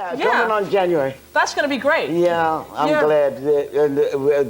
Yeah, Yeah. coming on January. That's going to be great. Yeah, I'm Yeah. glad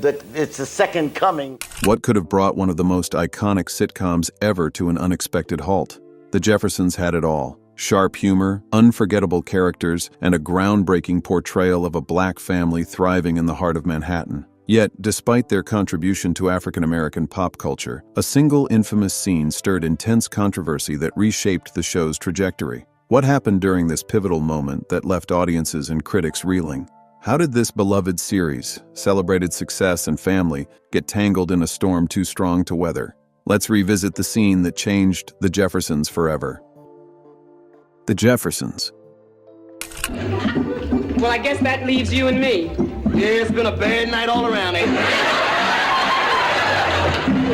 that it's the second coming. What could have brought one of the most iconic sitcoms ever to an unexpected halt? The Jeffersons had it all. Sharp humor, unforgettable characters, and a groundbreaking portrayal of a black family thriving in the heart of Manhattan. Yet, despite their contribution to African-American pop culture, a single infamous scene stirred intense controversy that reshaped the show's trajectory. What happened during this pivotal moment that left audiences and critics reeling? How did this beloved series, celebrated success and family, get tangled in a storm too strong to weather? Let's revisit the scene that changed the Jeffersons forever. The Jeffersons. Well, I guess that leaves you and me. Yeah, it's been a bad night all around, ain't it?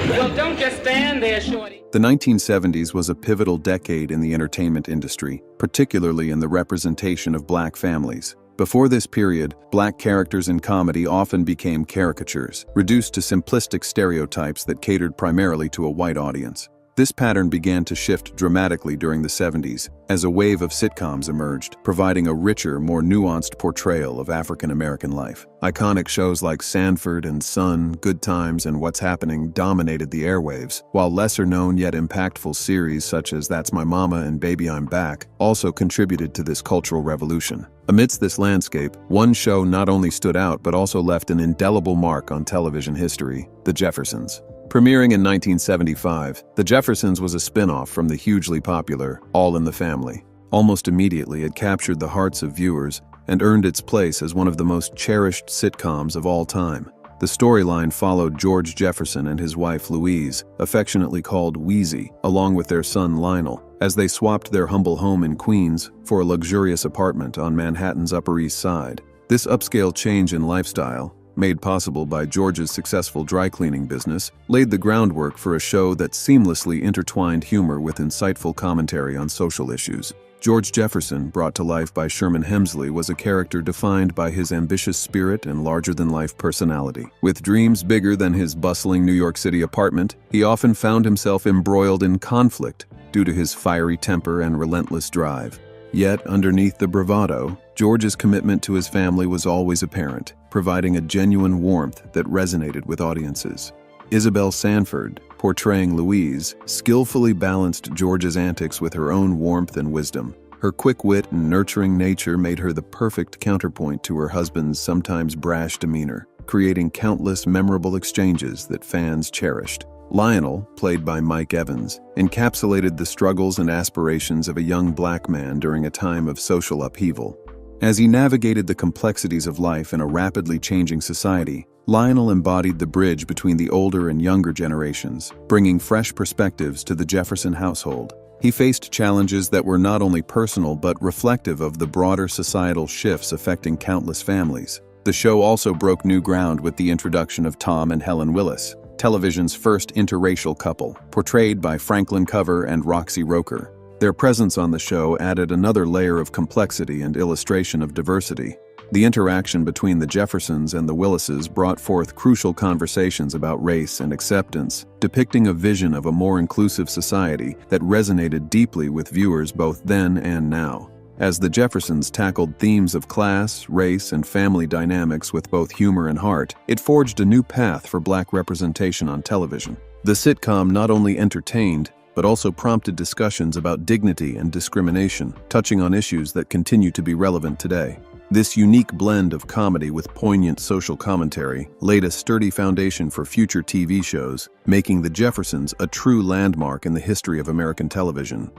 Well, don't just stand there, shorty. The 1970s was a pivotal decade in the entertainment industry, particularly in the representation of black families. Before this period, black characters in comedy often became caricatures, reduced to simplistic stereotypes that catered primarily to a white audience. This pattern began to shift dramatically during the 70s as a wave of sitcoms emerged, providing a richer, more nuanced portrayal of African-American life. Iconic shows like Sanford and Son, Good Times, and What's Happening dominated the airwaves, while lesser-known yet impactful series such as That's My Mama and Baby I'm Back also contributed to this cultural revolution. Amidst this landscape, one show not only stood out but also left an indelible mark on television history: The Jeffersons. Premiering in 1975, The Jeffersons was a spin-off from the hugely popular All in the Family. Almost immediately, it captured the hearts of viewers and earned its place as one of the most cherished sitcoms of all time. The storyline followed George Jefferson and his wife Louise, affectionately called Wheezy, along with their son Lionel, as they swapped their humble home in Queens for a luxurious apartment on Manhattan's Upper East Side. This upscale change in lifestyle, made possible by George's successful dry cleaning business, laid the groundwork for a show that seamlessly intertwined humor with insightful commentary on social issues. George Jefferson, brought to life by Sherman Hemsley, was a character defined by his ambitious spirit and larger-than-life personality. With dreams bigger than his bustling New York City apartment, he often found himself embroiled in conflict due to his fiery temper and relentless drive. Yet, underneath the bravado, George's commitment to his family was always apparent, providing a genuine warmth that resonated with audiences. Isabel Sanford, portraying Louise, skillfully balanced George's antics with her own warmth and wisdom. Her quick wit and nurturing nature made her the perfect counterpoint to her husband's sometimes brash demeanor, creating countless memorable exchanges that fans cherished. Lionel, played by Mike Evans, encapsulated the struggles and aspirations of a young black man during a time of social upheaval. As he navigated the complexities of life in a rapidly changing society, Lionel embodied the bridge between the older and younger generations, bringing fresh perspectives to the Jefferson household. He faced challenges that were not only personal but reflective of the broader societal shifts affecting countless families. The show also broke new ground with the introduction of Tom and Helen Willis, television's first interracial couple, portrayed by Franklin Cover and Roxy Roker. Their presence on the show added another layer of complexity and illustration of diversity. The interaction between the Jeffersons and the Willises brought forth crucial conversations about race and acceptance, depicting a vision of a more inclusive society that resonated deeply with viewers both then and now. As the Jeffersons tackled themes of class, race, and family dynamics with both humor and heart, it forged a new path for black representation on television. The sitcom not only entertained, but also prompted discussions about dignity and discrimination, touching on issues that continue to be relevant today. This unique blend of comedy with poignant social commentary laid a sturdy foundation for future TV shows, making The Jeffersons a true landmark in the history of American television.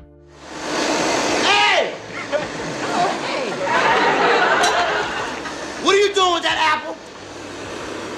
Hey! What are you doing with that apple?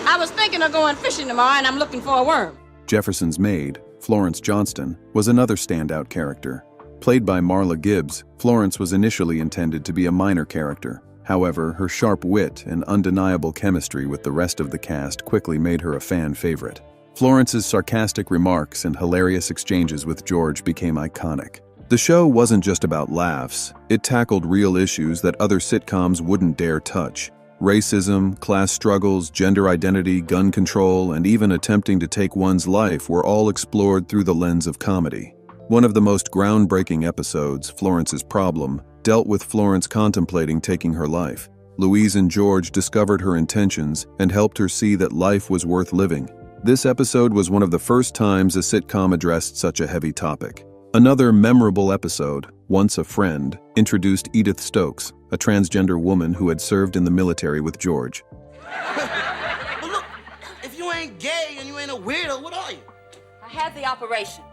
I was thinking of going fishing tomorrow and I'm looking for a worm. Jefferson's maid, Florence Johnston, was another standout character. Played by Marla Gibbs, Florence was initially intended to be a minor character. However, her sharp wit and undeniable chemistry with the rest of the cast quickly made her a fan favorite. Florence's sarcastic remarks and hilarious exchanges with George became iconic. The show wasn't just about laughs, it tackled real issues that other sitcoms wouldn't dare touch. Racism, class struggles, gender identity, gun control, and even attempting to take one's life were all explored through the lens of comedy. One of the most groundbreaking episodes, Florence's Problem, dealt with Florence contemplating taking her life. Louise and George discovered her intentions and helped her see that life was worth living. This episode was one of the first times a sitcom addressed such a heavy topic. Another memorable episode, Once a Friend, introduced Edith Stokes, a transgender woman who had served in the military with George. But look, if you ain't gay and you ain't a weirdo, what are you? I had the operation.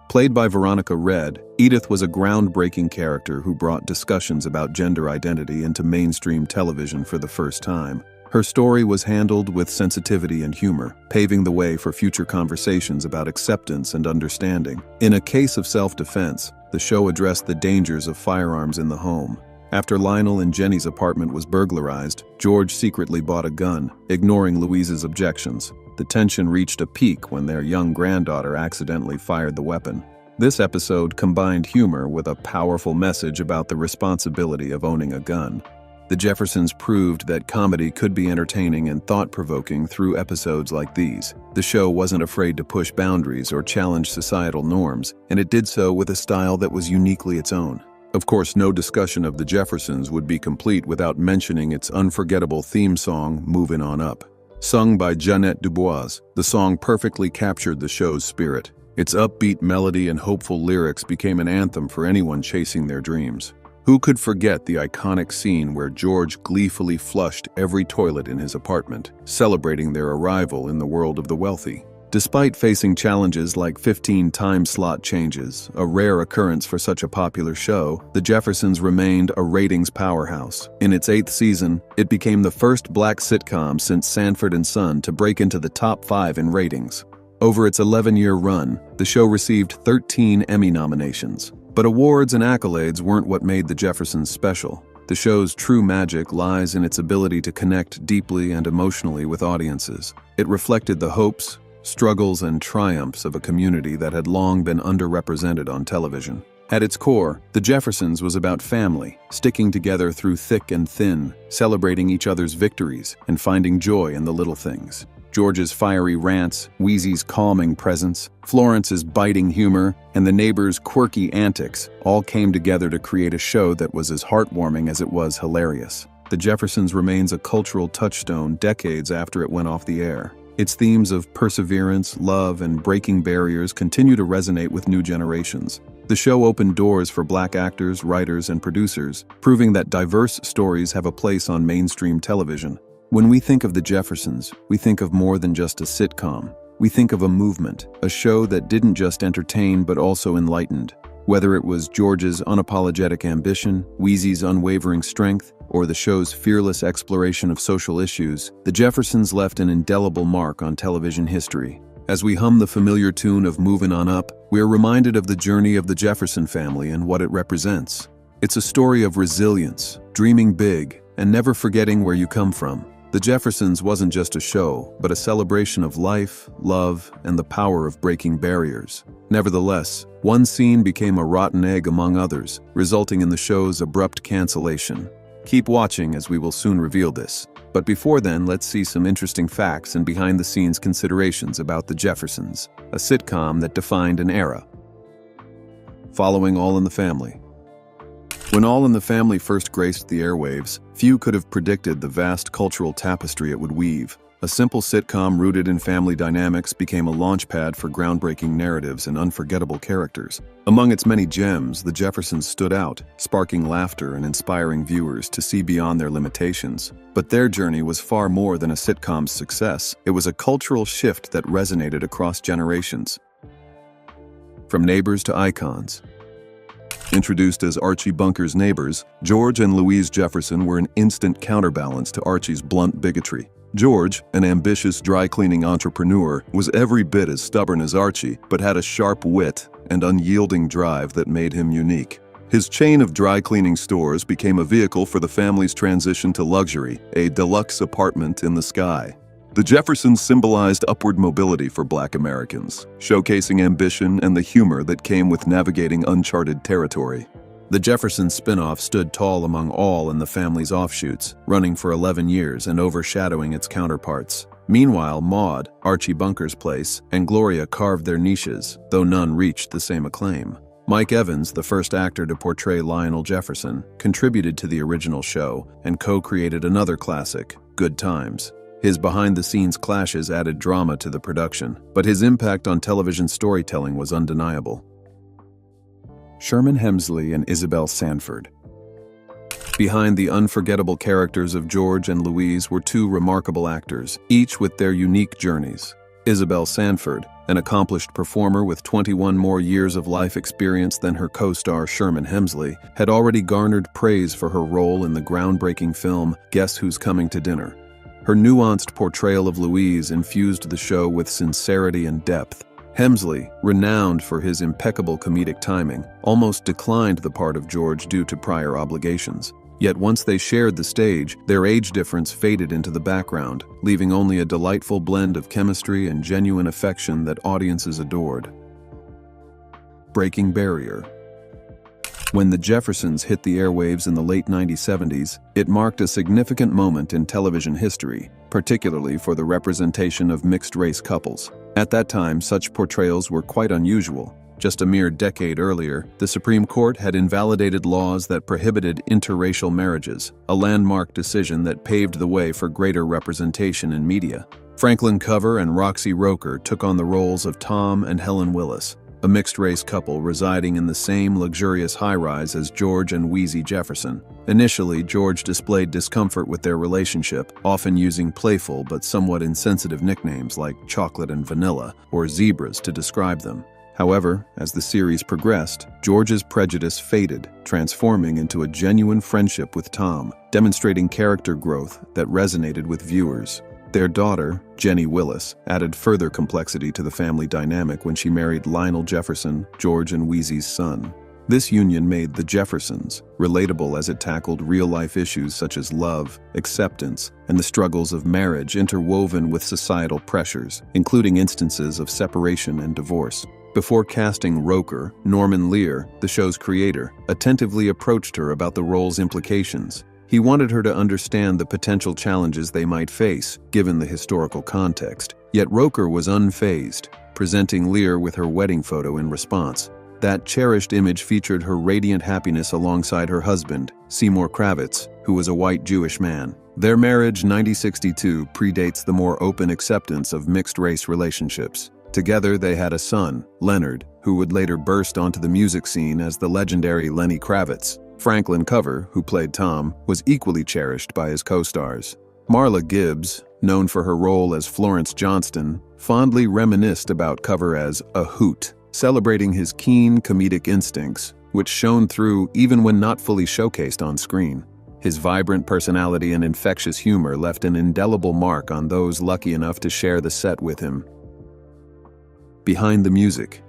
Played by Veronica Redd, Edith was a groundbreaking character who brought discussions about gender identity into mainstream television for the first time. Her story was handled with sensitivity and humor, paving the way for future conversations about acceptance and understanding. In A Case of Self-Defense, the show addressed the dangers of firearms in the home. After Lionel and Jenny's apartment was burglarized, George secretly bought a gun, ignoring Louise's objections. The tension reached a peak when their young granddaughter accidentally fired the weapon. This episode combined humor with a powerful message about the responsibility of owning a gun. The Jeffersons proved that comedy could be entertaining and thought-provoking through episodes like these. The show wasn't afraid to push boundaries or challenge societal norms, and it did so with a style that was uniquely its own. Of course, no discussion of the Jeffersons would be complete without mentioning its unforgettable theme song, Movin' On Up. Sung by Jeanette Dubois, the song perfectly captured the show's spirit. Its upbeat melody and hopeful lyrics became an anthem for anyone chasing their dreams. Who could forget the iconic scene where George gleefully flushed every toilet in his apartment, celebrating their arrival in the world of the wealthy? Despite facing challenges like 15 time slot changes, a rare occurrence for such a popular show, The Jeffersons remained a ratings powerhouse. In its 8th season, it became the first black sitcom since Sanford & Son to break into the top 5 in ratings. Over its 11-year run, the show received 13 Emmy nominations. But awards and accolades weren't what made The Jeffersons special. The show's true magic lies in its ability to connect deeply and emotionally with audiences. It reflected the hopes, struggles, and triumphs of a community that had long been underrepresented on television. At its core, The Jeffersons was about family, sticking together through thick and thin, celebrating each other's victories, and finding joy in the little things. George's fiery rants, Wheezy's calming presence, Florence's biting humor, and the neighbors' quirky antics all came together to create a show that was as heartwarming as it was hilarious. The Jeffersons remains a cultural touchstone decades after it went off the air. Its themes of perseverance, love, and breaking barriers continue to resonate with new generations. The show opened doors for black actors, writers, and producers, proving that diverse stories have a place on mainstream television. When we think of The Jeffersons, we think of more than just a sitcom. We think of a movement, a show that didn't just entertain but also enlightened. Whether it was George's unapologetic ambition, Wheezy's unwavering strength, or the show's fearless exploration of social issues, The Jeffersons left an indelible mark on television history. As we hum the familiar tune of Movin' On Up, we are reminded of the journey of the Jefferson family and what it represents. It's a story of resilience, dreaming big, and never forgetting where you come from. The Jeffersons wasn't just a show, but a celebration of life, love, and the power of breaking barriers. Nevertheless, one scene became a rotten egg among others, resulting in the show's abrupt cancellation. Keep watching as we will soon reveal this. But before then, let's see some interesting facts and behind-the-scenes considerations about The Jeffersons, a sitcom that defined an era. Following All in the Family. When All in the Family first graced the airwaves, few could have predicted the vast cultural tapestry it would weave. A simple sitcom rooted in family dynamics became a launchpad for groundbreaking narratives and unforgettable characters. Among its many gems, The Jeffersons stood out, sparking laughter and inspiring viewers to see beyond their limitations. But their journey was far more than a sitcom's success. It was a cultural shift that resonated across generations. From neighbors to icons. Introduced as Archie Bunker's neighbors, George and Louise Jefferson were an instant counterbalance to Archie's blunt bigotry. George, an ambitious dry-cleaning entrepreneur, was every bit as stubborn as Archie, but had a sharp wit and unyielding drive that made him unique. His chain of dry-cleaning stores became a vehicle for the family's transition to luxury, a deluxe apartment in the sky. The Jeffersons symbolized upward mobility for Black Americans, showcasing ambition and the humor that came with navigating uncharted territory. The Jeffersons spin-off stood tall among all in the family's offshoots, running for 11 years and overshadowing its counterparts. Meanwhile, Maude, Archie Bunker's place, and Gloria carved their niches, though none reached the same acclaim. Mike Evans, the first actor to portray Lionel Jefferson, contributed to the original show and co-created another classic, Good Times. His behind-the-scenes clashes added drama to the production, but his impact on television storytelling was undeniable. Sherman Hemsley and Isabel Sanford. Behind the unforgettable characters of George and Louise were two remarkable actors, each with their unique journeys. Isabel Sanford, an accomplished performer with 21 more years of life experience than her co-star Sherman Hemsley, had already garnered praise for her role in the groundbreaking film Guess Who's Coming to Dinner. Her nuanced portrayal of Louise infused the show with sincerity and depth. Hemsley, renowned for his impeccable comedic timing, almost declined the part of George due to prior obligations. Yet once they shared the stage, their age difference faded into the background, leaving only a delightful blend of chemistry and genuine affection that audiences adored. Breaking barrier. When the Jeffersons hit the airwaves in the late 1970s, it marked a significant moment in television history, particularly for the representation of mixed-race couples. At that time, such portrayals were quite unusual. Just a mere decade earlier, the Supreme Court had invalidated laws that prohibited interracial marriages, a landmark decision that paved the way for greater representation in media. Franklin Cover and Roxy Roker took on the roles of Tom and Helen Willis, a mixed-race couple residing in the same luxurious high-rise as George and Wheezy Jefferson. Initially, George displayed discomfort with their relationship, often using playful but somewhat insensitive nicknames like Chocolate and Vanilla or Zebras to describe them. However, as the series progressed, George's prejudice faded, transforming into a genuine friendship with Tom, demonstrating character growth that resonated with viewers. Their daughter, Jenny Willis, added further complexity to the family dynamic when she married Lionel Jefferson, George and Wheezy's son. This union made The Jeffersons relatable as it tackled real-life issues such as love, acceptance, and the struggles of marriage interwoven with societal pressures, including instances of separation and divorce. Before casting Roker, Norman Lear, the show's creator, attentively approached her about the role's implications. He wanted her to understand the potential challenges they might face, given the historical context. Yet Roker was unfazed, presenting Lear with her wedding photo in response. That cherished image featured her radiant happiness alongside her husband, Seymour Kravitz, who was a white Jewish man. Their marriage, 1962, predates the more open acceptance of mixed-race relationships. Together, they had a son, Leonard, who would later burst onto the music scene as the legendary Lenny Kravitz. Franklin Cover, who played Tom, was equally cherished by his co-stars. Marla Gibbs, known for her role as Florence Johnston, fondly reminisced about Cover as a hoot, celebrating his keen comedic instincts, which shone through even when not fully showcased on screen. His vibrant personality and infectious humor left an indelible mark on those lucky enough to share the set with him. Behind the music.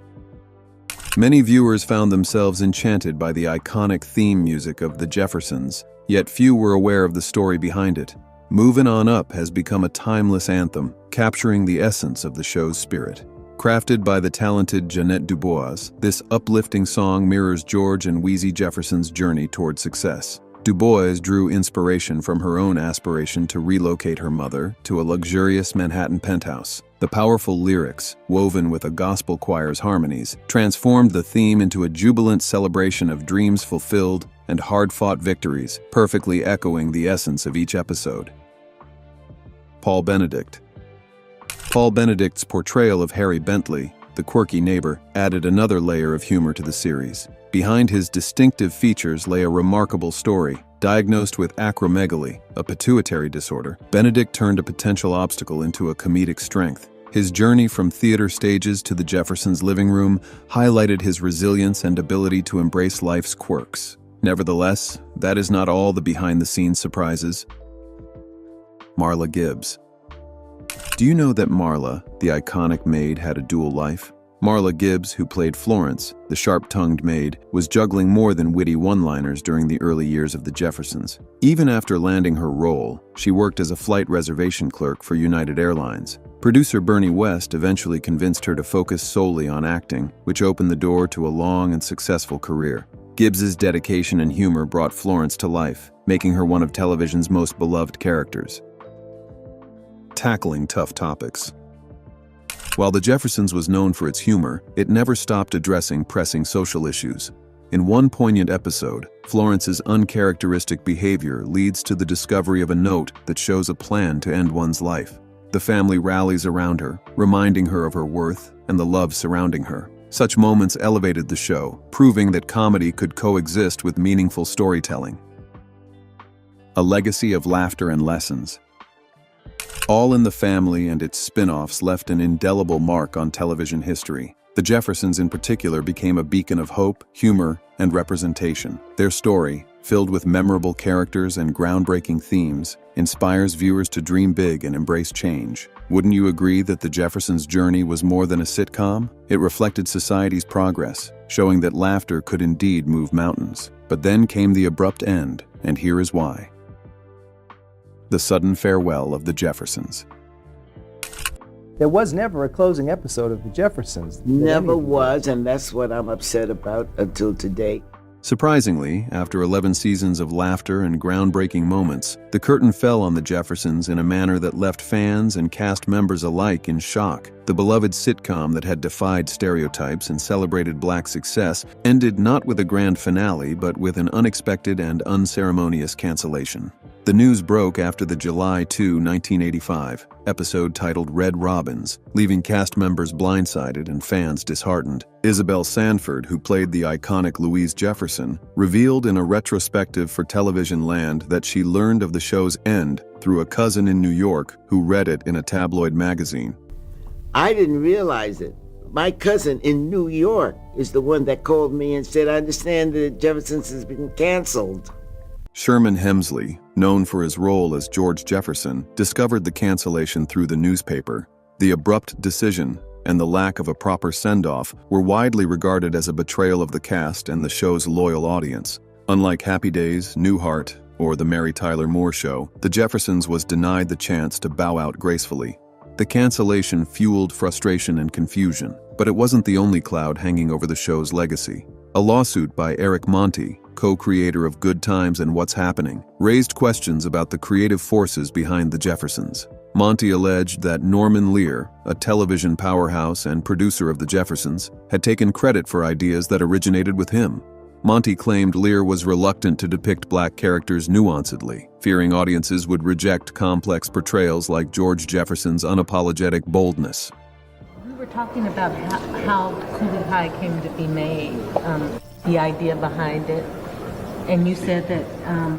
Many viewers found themselves enchanted by the iconic theme music of The Jeffersons, yet few were aware of the story behind it. Movin' On Up has become a timeless anthem, capturing the essence of the show's spirit. Crafted by the talented Jeanette Dubois, this uplifting song mirrors George and Wheezy Jefferson's journey toward success. Dubois drew inspiration from her own aspiration to relocate her mother to a luxurious Manhattan penthouse. The powerful lyrics, woven with a gospel choir's harmonies, transformed the theme into a jubilant celebration of dreams fulfilled and hard-fought victories, perfectly echoing the essence of each episode. Paul Benedict. Paul Benedict's portrayal of Harry Bentley, the quirky neighbor, added another layer of humor to the series. Behind his distinctive features lay a remarkable story. Diagnosed with acromegaly, a pituitary disorder, Benedict turned a potential obstacle into a comedic strength. His journey from theater stages to the Jeffersons' living room highlighted his resilience and ability to embrace life's quirks. Nevertheless, that is not all the behind-the-scenes surprises. Marla Gibbs. Do you know that Marla, the iconic maid, had a dual life? Marla Gibbs, who played Florence, the sharp-tongued maid, was juggling more than witty one-liners during the early years of the Jeffersons. Even after landing her role, she worked as a flight reservation clerk for United Airlines. Producer Bernie West eventually convinced her to focus solely on acting, which opened the door to a long and successful career. Gibbs's dedication and humor brought Florence to life, making her one of television's most beloved characters. Tackling tough topics. While The Jeffersons was known for its humor, it never stopped addressing pressing social issues. In one poignant episode, Florence's uncharacteristic behavior leads to the discovery of a note that shows a plan to end one's life. The family rallies around her, reminding her of her worth and the love surrounding her. Such moments elevated the show, proving that comedy could coexist with meaningful storytelling. A legacy of laughter and lessons. All in the Family and its spin-offs left an indelible mark on television history. The Jeffersons in particular became a beacon of hope, humor, and representation. Their story, filled with memorable characters and groundbreaking themes, inspires viewers to dream big and embrace change. Wouldn't you agree that The Jeffersons' journey was more than a sitcom? It reflected society's progress, showing that laughter could indeed move mountains. But then came the abrupt end, and here is why. The sudden farewell of The Jeffersons. There was never a closing episode of The Jeffersons. Never was, and that's what I'm upset about until today. Surprisingly, after 11 seasons of laughter and groundbreaking moments, the curtain fell on The Jeffersons in a manner that left fans and cast members alike in shock. The beloved sitcom that had defied stereotypes and celebrated Black success ended not with a grand finale, but with an unexpected and unceremonious cancellation. The news broke after the July 2, 1985 episode titled Red Robins, leaving cast members blindsided and fans disheartened. Isabel Sanford, who played the iconic Louise Jefferson, revealed in a retrospective for Television Land that she learned of the show's end through a cousin in New York who read it in a tabloid magazine. I didn't realize it. My cousin in New York is the one that called me and said, I understand that Jeffersons has been canceled. Sherman Hemsley, known for his role as George Jefferson, discovered the cancellation through the newspaper. The abrupt decision and the lack of a proper send-off were widely regarded as a betrayal of the cast and the show's loyal audience. Unlike Happy Days, Newhart, or The Mary Tyler Moore Show, The Jeffersons was denied the chance to bow out gracefully. The cancellation fueled frustration and confusion, but it wasn't the only cloud hanging over the show's legacy. A lawsuit by Eric Monty, co-creator of Good Times and What's Happening, raised questions about the creative forces behind The Jeffersons. Monty alleged that Norman Lear, a television powerhouse and producer of The Jeffersons, had taken credit for ideas that originated with him. Monty claimed Lear was reluctant to depict Black characters nuancedly, fearing audiences would reject complex portrayals like George Jefferson's unapologetic boldness. We were talking about how Coulee High came to be made, the idea behind it, and you said that...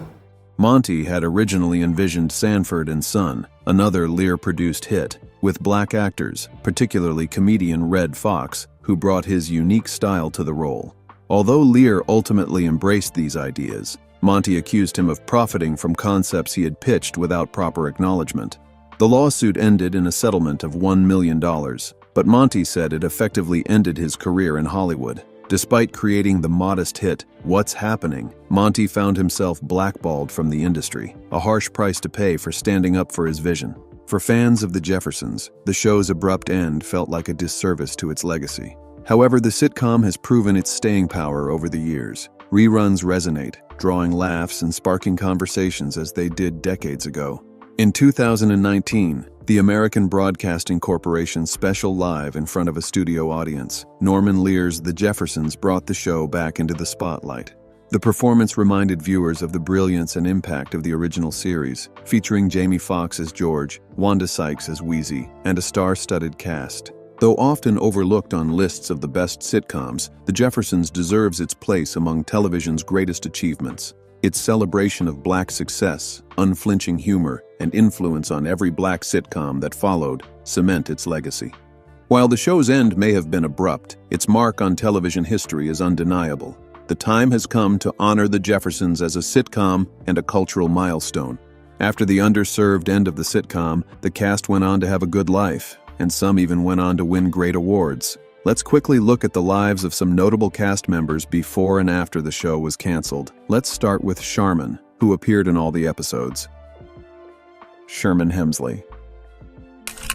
Monty had originally envisioned Sanford and Son, another Lear-produced hit, with Black actors, particularly comedian Red Fox, who brought his unique style to the role. Although Lear ultimately embraced these ideas, Monty accused him of profiting from concepts he had pitched without proper acknowledgement. The lawsuit ended in a settlement of $1 million, but Monty said it effectively ended his career in Hollywood. Despite creating the modest hit, What's Happening, Monty found himself blackballed from the industry, a harsh price to pay for standing up for his vision. For fans of The Jeffersons, the show's abrupt end felt like a disservice to its legacy. However, the sitcom has proven its staying power over the years. Reruns resonate, drawing laughs and sparking conversations as they did decades ago. In 2019, the American Broadcasting Corporation's special live in front of a studio audience, Norman Lear's The Jeffersons brought the show back into the spotlight. The performance reminded viewers of the brilliance and impact of the original series, featuring Jamie Foxx as George, Wanda Sykes as Wheezy, and a star-studded cast. Though often overlooked on lists of the best sitcoms, The Jeffersons deserves its place among television's greatest achievements. Its celebration of Black success, unflinching humor, and influence on every Black sitcom that followed cement its legacy. While the show's end may have been abrupt, its mark on television history is undeniable. The time has come to honor The Jeffersons as a sitcom and a cultural milestone. After the underserved end of the sitcom, the cast went on to have a good life, and some even went on to win great awards. Let's quickly look at the lives of some notable cast members before and after the show was canceled. Let's start with Sharman, who appeared in all the episodes. Sherman Hemsley.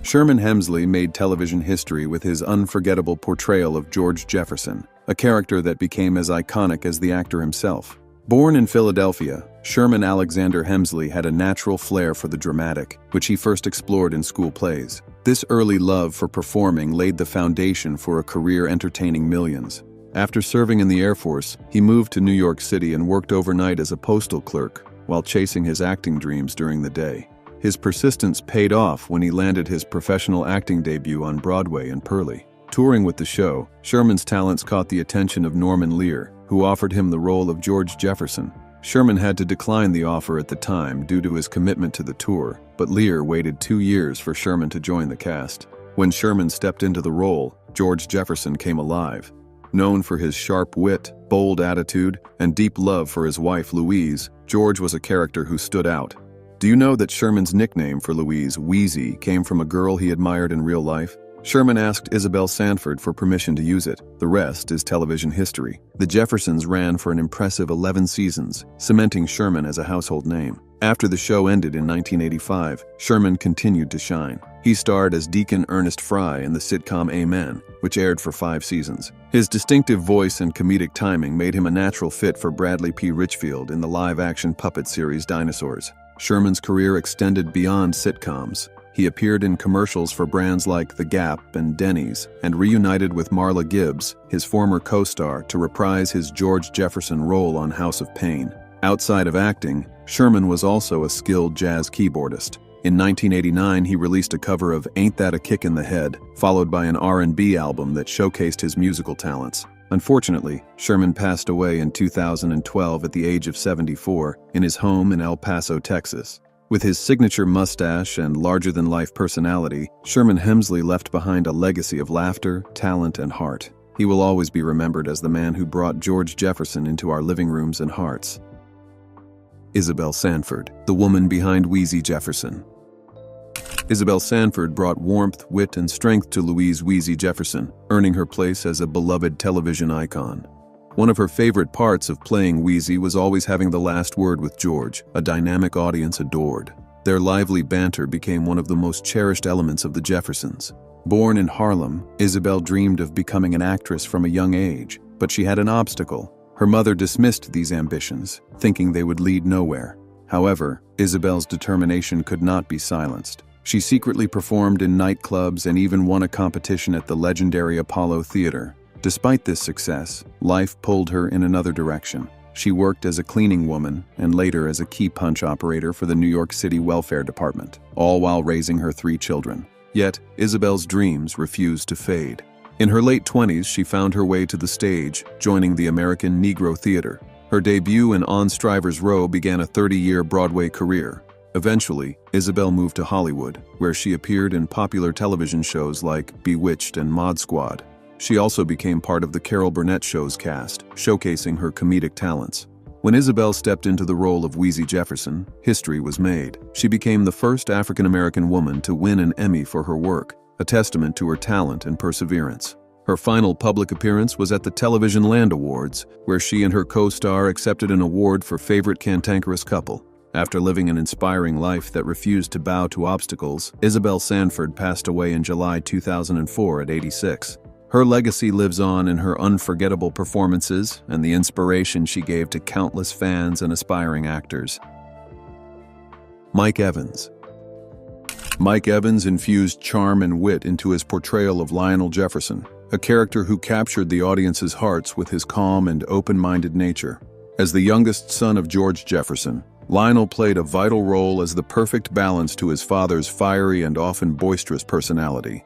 Sherman Hemsley made television history with his unforgettable portrayal of George Jefferson, a character that became as iconic as the actor himself. Born in Philadelphia, Sherman Alexander Hemsley had a natural flair for the dramatic, which he first explored in school plays. This early love for performing laid the foundation for a career entertaining millions. After serving in the Air Force, he moved to New York City and worked overnight as a postal clerk while chasing his acting dreams during the day. His persistence paid off when he landed his professional acting debut on Broadway in Purlie. Touring with the show, Sherman's talents caught the attention of Norman Lear, who offered him the role of George Jefferson. Sherman had to decline the offer at the time due to his commitment to the tour, but Lear waited 2 years for Sherman to join the cast. When Sherman stepped into the role, George Jefferson came alive. Known for his sharp wit, bold attitude, and deep love for his wife Louise, George was a character who stood out. Do you know that Sherman's nickname for Louise, Wheezy, came from a girl he admired in real life? Sherman asked Isabel Sanford for permission to use it. The rest is television history. The Jeffersons ran for an impressive 11 seasons, cementing Sherman as a household name. After the show ended in 1985, Sherman continued to shine. He starred as Deacon Ernest Fry in the sitcom Amen, which aired for 5 seasons. His distinctive voice and comedic timing made him a natural fit for Bradley P. Richfield in the live-action puppet series Dinosaurs. Sherman's career extended beyond sitcoms. He appeared in commercials for brands like The Gap and Denny's, and reunited with Marla Gibbs, his former co-star, to reprise his George Jefferson role on House of Pain. Outside of acting, Sherman was also a skilled jazz keyboardist. In 1989, he released a cover of Ain't That a Kick in the Head, followed by an R&B album that showcased his musical talents. Unfortunately, Sherman passed away in 2012 at the age of 74 in his home in El Paso, Texas. With his signature mustache and larger-than-life personality, Sherman Hemsley left behind a legacy of laughter, talent, and heart. He will always be remembered as the man who brought George Jefferson into our living rooms and hearts. Isabel Sanford, the woman behind Wheezy Jefferson. Isabel Sanford brought warmth, wit, and strength to Louise Wheezy Jefferson, earning her place as a beloved television icon. One of her favorite parts of playing Wheezy was always having the last word with George, a dynamic audience adored. Their lively banter became one of the most cherished elements of the Jeffersons. Born in Harlem, Isabel dreamed of becoming an actress from a young age, but she had an obstacle. Her mother dismissed these ambitions, thinking they would lead nowhere. However, Isabel's determination could not be silenced. She secretly performed in nightclubs and even won a competition at the legendary Apollo Theater. Despite this success, life pulled her in another direction. She worked as a cleaning woman and later as a key punch operator for the New York City Welfare Department, all while raising her 3 children. Yet, Isabel's dreams refused to fade. In her late 20s, she found her way to the stage, joining the American Negro Theater. Her debut in On Strivers Row began a 30-year Broadway career. Eventually, Isabel moved to Hollywood, where she appeared in popular television shows like Bewitched and Mod Squad. She also became part of the Carol Burnett Show's cast, showcasing her comedic talents. When Isabel stepped into the role of Wheezy Jefferson, history was made. She became the first African-American woman to win an Emmy for her work, a testament to her talent and perseverance. Her final public appearance was at the Television Land Awards, where she and her co-star accepted an award for Favorite Cantankerous Couple. After living an inspiring life that refused to bow to obstacles, Isabel Sanford passed away in July 2004 at 86. Her legacy lives on in her unforgettable performances and the inspiration she gave to countless fans and aspiring actors. Mike Evans. Mike Evans infused charm and wit into his portrayal of Lionel Jefferson, a character who captured the audience's hearts with his calm and open-minded nature. As the youngest son of George Jefferson, Lionel played a vital role as the perfect balance to his father's fiery and often boisterous personality.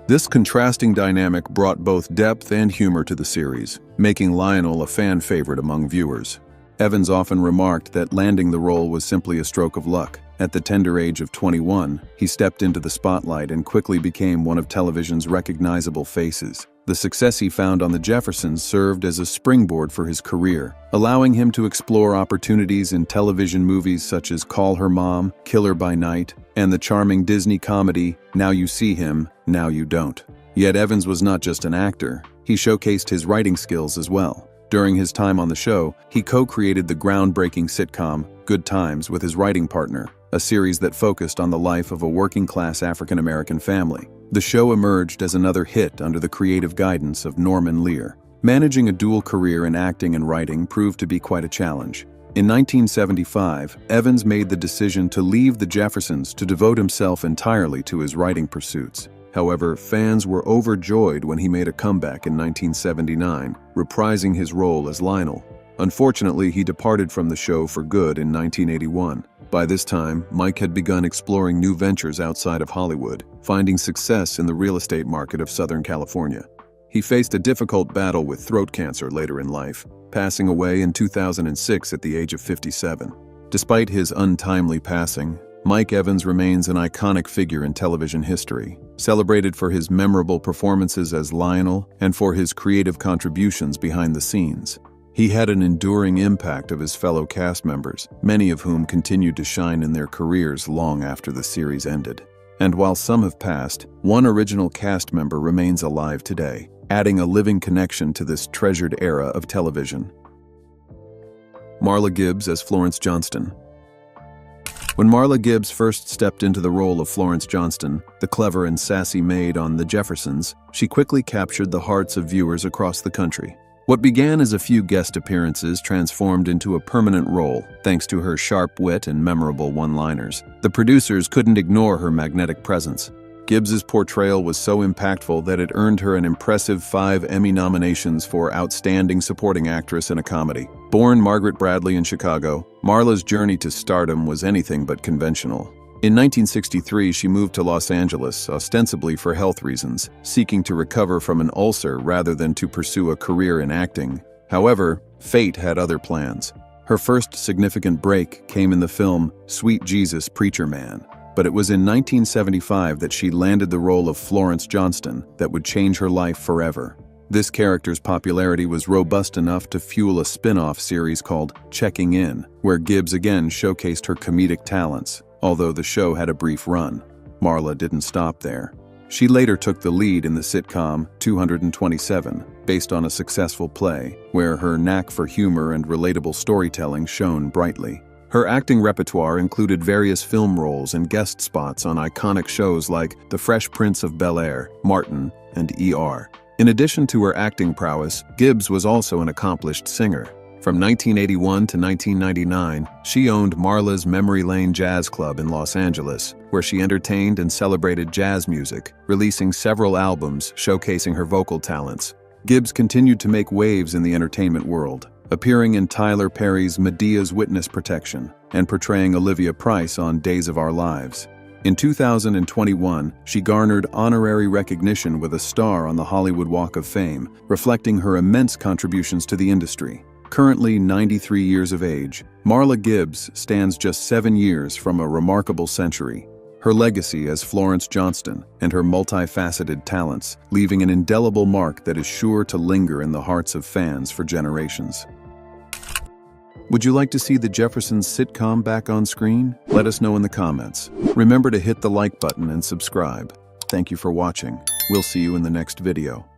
This contrasting dynamic brought both depth and humor to the series, making Lionel a fan favorite among viewers. Evans often remarked that landing the role was simply a stroke of luck. At the tender age of 21, he stepped into the spotlight and quickly became one of television's recognizable faces. The success he found on The Jeffersons served as a springboard for his career, allowing him to explore opportunities in television movies such as Call Her Mom, Killer by Night, and the charming Disney comedy Now You See Him, Now You Don't. Yet Evans was not just an actor, he showcased his writing skills as well. During his time on the show, he co-created the groundbreaking sitcom Good Times with his writing partner, a series that focused on the life of a working-class African-American family. The show emerged as another hit under the creative guidance of Norman Lear. Managing a dual career in acting and writing proved to be quite a challenge. In 1975, Evans made the decision to leave the Jeffersons to devote himself entirely to his writing pursuits. However, fans were overjoyed when he made a comeback in 1979, reprising his role as Lionel. Unfortunately, he departed from the show for good in 1981. By this time, Mike had begun exploring new ventures outside of Hollywood, finding success in the real estate market of Southern California. He faced a difficult battle with throat cancer later in life, passing away in 2006 at the age of 57. Despite his untimely passing, Mike Evans remains an iconic figure in television history, celebrated for his memorable performances as Lionel and for his creative contributions behind the scenes. He had an enduring impact of his fellow cast members, many of whom continued to shine in their careers long after the series ended. And while some have passed, one original cast member remains alive today, adding a living connection to this treasured era of television. Marla Gibbs as Florence Johnston. When Marla Gibbs first stepped into the role of Florence Johnston, the clever and sassy maid on The Jeffersons, she quickly captured the hearts of viewers across the country. What began as a few guest appearances transformed into a permanent role, thanks to her sharp wit and memorable one-liners. The producers couldn't ignore her magnetic presence. Gibbs's portrayal was so impactful that it earned her an impressive 5 Emmy nominations for Outstanding Supporting Actress in a Comedy. Born Margaret Bradley in Chicago, Marla's journey to stardom was anything but conventional. In 1963, she moved to Los Angeles, ostensibly for health reasons, seeking to recover from an ulcer rather than to pursue a career in acting. However, fate had other plans. Her first significant break came in the film Sweet Jesus, Preacher Man. But it was in 1975 that she landed the role of Florence Johnston that would change her life forever. This character's popularity was robust enough to fuel a spin-off series called Checking In, where Gibbs again showcased her comedic talents. Although the show had a brief run, Marla didn't stop there. She later took the lead in the sitcom 227, based on a successful play, where her knack for humor and relatable storytelling shone brightly. Her acting repertoire included various film roles and guest spots on iconic shows like The Fresh Prince of Bel-Air, Martin, and ER. In addition to her acting prowess, Gibbs was also an accomplished singer. From 1981 to 1999, she owned Marla's Memory Lane Jazz Club in Los Angeles, where she entertained and celebrated jazz music, releasing several albums showcasing her vocal talents. Gibbs continued to make waves in the entertainment world, appearing in Tyler Perry's Medea's Witness Protection and portraying Olivia Price on Days of Our Lives. In 2021, she garnered honorary recognition with a star on the Hollywood Walk of Fame, reflecting her immense contributions to the industry. Currently 93 years of age, Marla Gibbs stands just 7 years from a remarkable century. Her legacy as Florence Johnston and her multifaceted talents leaving an indelible mark that is sure to linger in the hearts of fans for generations. Would you like to see the Jeffersons sitcom back on screen? Let us know in the comments. Remember to hit the like button and subscribe. Thank you for watching. We'll see you in the next video.